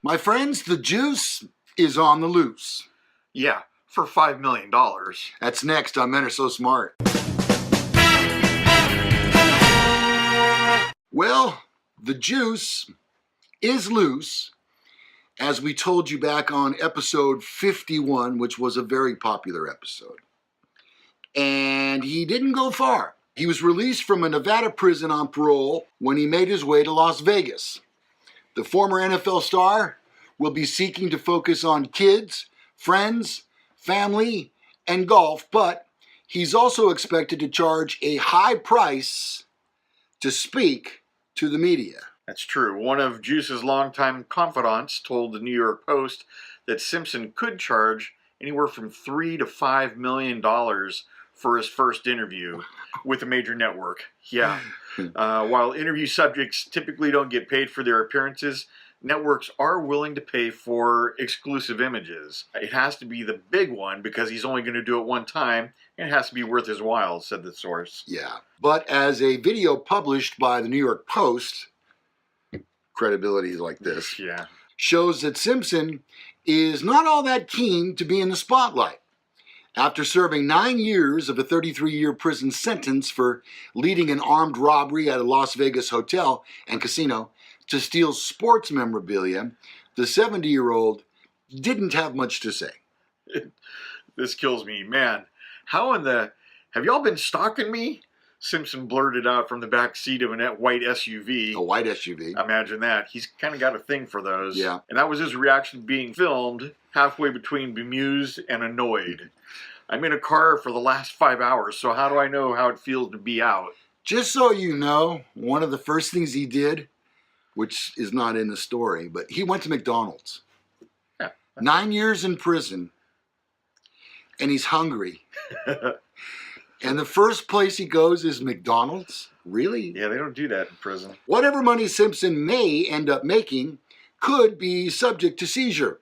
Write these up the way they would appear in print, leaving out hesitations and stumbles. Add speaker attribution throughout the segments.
Speaker 1: My friends, the juice is on the loose.
Speaker 2: Yeah, for $5 million.
Speaker 1: That's next on Men Are So Smart. Well, the juice is loose, as we told you back on episode 51, which was a very popular episode. And he didn't go far. He was released from a Nevada prison on parole when he made his way to Las Vegas. The former NFL star will be seeking to focus on kids, friends, family, and golf, but he's also expected to charge a high price to speak to the media.
Speaker 2: That's true. One of Juice's longtime confidants told the New York Post that Simpson could charge anywhere from $3 to $5 million for his first interview with a major network. Yeah. While interview subjects typically don't get paid for their appearances, networks are willing to pay for exclusive images. It has to be the big one because he's only going to do it one time, and it has to be worth his while, said the source.
Speaker 1: Yeah. But as a video published by the New York Post, credibility like this,
Speaker 2: Yeah,
Speaker 1: shows that Simpson is not all that keen to be in the spotlight. After serving 9 years of a 33-year prison sentence for leading an armed robbery at a Las Vegas hotel and casino to steal sports memorabilia, the 70-year-old didn't have much to say.
Speaker 2: This kills me. Man, how in the... Have y'all been stalking me? Simpson blurted out from the back seat of a white SUV.
Speaker 1: A white SUV.
Speaker 2: Imagine that. He's kind of got a thing for those.
Speaker 1: Yeah.
Speaker 2: And that was his reaction being filmed, halfway between bemused and annoyed. I'm in a car for the last 5 hours, so how do I know how it feels to be out?
Speaker 1: Just so you know, one of the first things he did, which is not in the story, but he went to McDonald's.
Speaker 2: Yeah.
Speaker 1: 9 years in prison, and he's hungry. And the first place he goes is McDonald's? Really?
Speaker 2: Yeah, they don't do that in prison.
Speaker 1: Whatever money Simpson may end up making could be subject to seizure.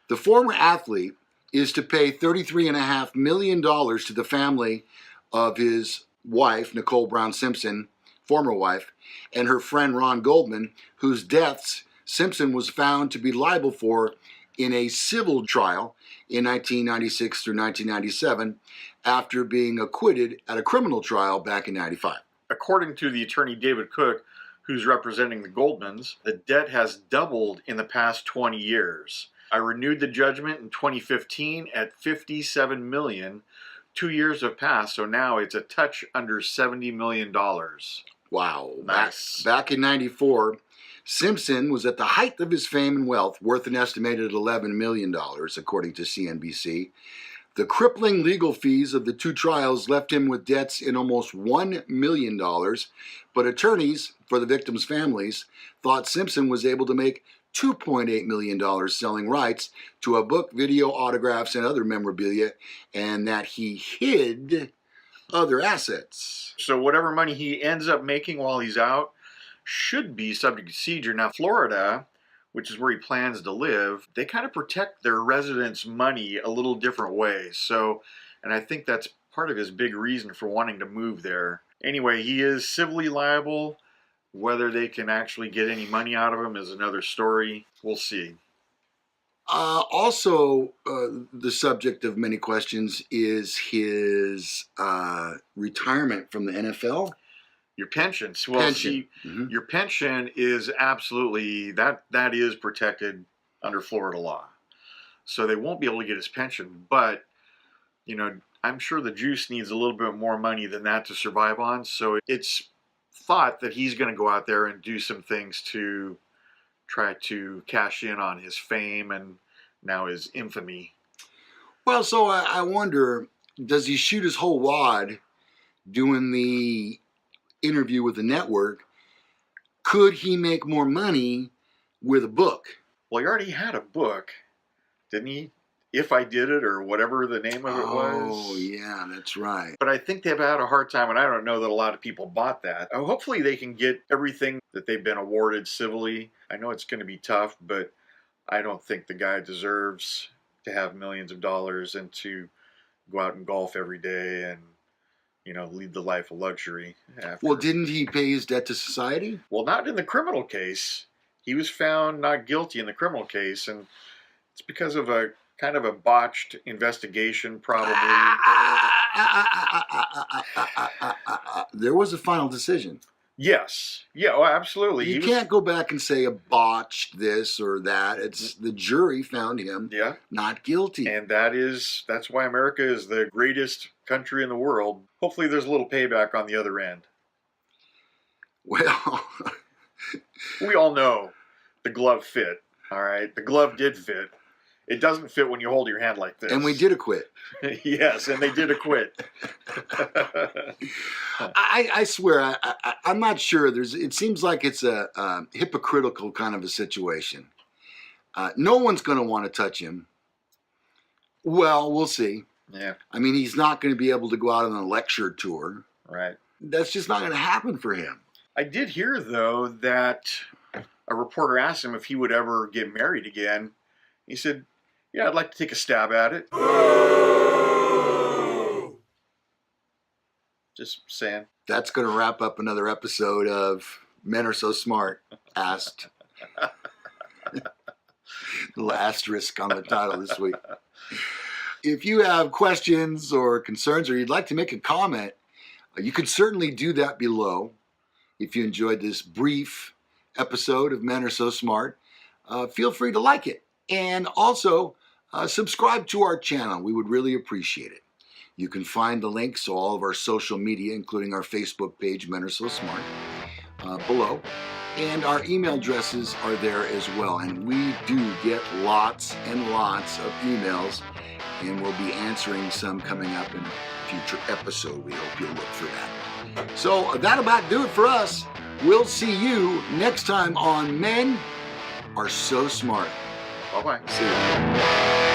Speaker 1: The former athlete is to pay $33.5 million to the family of his wife, Nicole Brown Simpson, former wife, and her friend Ron Goldman, whose deaths Simpson was found to be liable for in a civil trial in 1996 through 1997 after being acquitted at a criminal trial back in 95.
Speaker 2: According to the attorney David Cook, who's representing the Goldmans, the debt has doubled in the past 20 years. I renewed the judgment in 2015 at $57 million. 2 years have passed, so now it's a touch under $70 million.
Speaker 1: Wow.
Speaker 2: Nice.
Speaker 1: Back in 94, Simpson was at the height of his fame and wealth, worth an estimated $11 million, according to CNBC. The crippling legal fees of the two trials left him with debts in almost $1 million, but attorneys for the victims' families thought Simpson was able to make $2.8 million selling rights to a book, video, autographs, and other memorabilia, and that he hid other assets.
Speaker 2: So whatever money he ends up making while he's out should be subject to seizure. Now, Florida, which is where he plans to live, they kind of protect their residents' money a little different way. So, and I think that's part of his big reason for wanting to move there. Anyway, he is civilly liable. Whether they can actually get any money out of him is another story. We'll see.
Speaker 1: Also, the subject of many questions is his retirement from the NFL.
Speaker 2: Your pension. Well,
Speaker 1: Pension.
Speaker 2: see, your pension is absolutely, that is protected under Florida law. So they won't be able to get his pension. But, you know, I'm sure the Juice needs a little bit more money than that to survive on. So it's thought that he's going to go out there and do some things to try to cash in on his fame and now his infamy.
Speaker 1: Well, so I wonder, does he shoot his whole wad doing the interview with the network? Could he make more money with a book?
Speaker 2: Well, he already had a book, didn't he? If I Did It, or whatever the name of it was.
Speaker 1: Oh, yeah, that's right.
Speaker 2: But I think they've had a hard time, and I don't know that a lot of people bought that. Hopefully they can get everything that they've been awarded civilly. I know it's going to be tough, but I don't think the guy deserves to have millions of dollars and to go out and golf every day and, you know, lead the life of luxury.
Speaker 1: Well, didn't he pay his debt to society?
Speaker 2: Well, not in the criminal case. he was found not guilty in the criminal case, and it's because of a kind of a botched investigation, probably.
Speaker 1: There was a final decision.
Speaker 2: Yes. Yeah, oh, absolutely.
Speaker 1: You can't go back and say a botched this or that. It's the jury found him not guilty.
Speaker 2: And that's why America is the greatest country in the world. Hopefully there's a little payback on the other end.
Speaker 1: Well,
Speaker 2: we all know the glove fit, all right? The glove did fit. It doesn't fit when you hold your hand like this.
Speaker 1: And we did acquit.
Speaker 2: Yes, and they did acquit.
Speaker 1: I swear, I'm not sure. It seems like it's a hypocritical kind of a situation. No one's going to want to touch him. Well, we'll see.
Speaker 2: Yeah.
Speaker 1: I mean, he's not going to be able to go out on a lecture tour.
Speaker 2: Right.
Speaker 1: That's just not going to happen for him.
Speaker 2: I did hear, though, that a reporter asked him if he would ever get married again. He said, yeah, I'd like to take a stab at it. Just saying.
Speaker 1: That's going to wrap up another episode of Men Are So Smart, Asked. Little asterisk on the title this week. If you have questions or concerns, or you'd like to make a comment, you can certainly do that below. If you enjoyed this brief episode of Men Are So Smart, feel free to like it. And also, subscribe to our channel. We would really appreciate it. You can find the links to all of our social media, including our Facebook page, Men Are So Smart, below. And our email addresses are there as well. And we do get lots and lots of emails, and we'll be answering some coming up in a future episode. We hope you'll look for that. So that'll about do it for us. We'll see you next time on Men Are So Smart.
Speaker 2: Bye-bye.
Speaker 1: See you.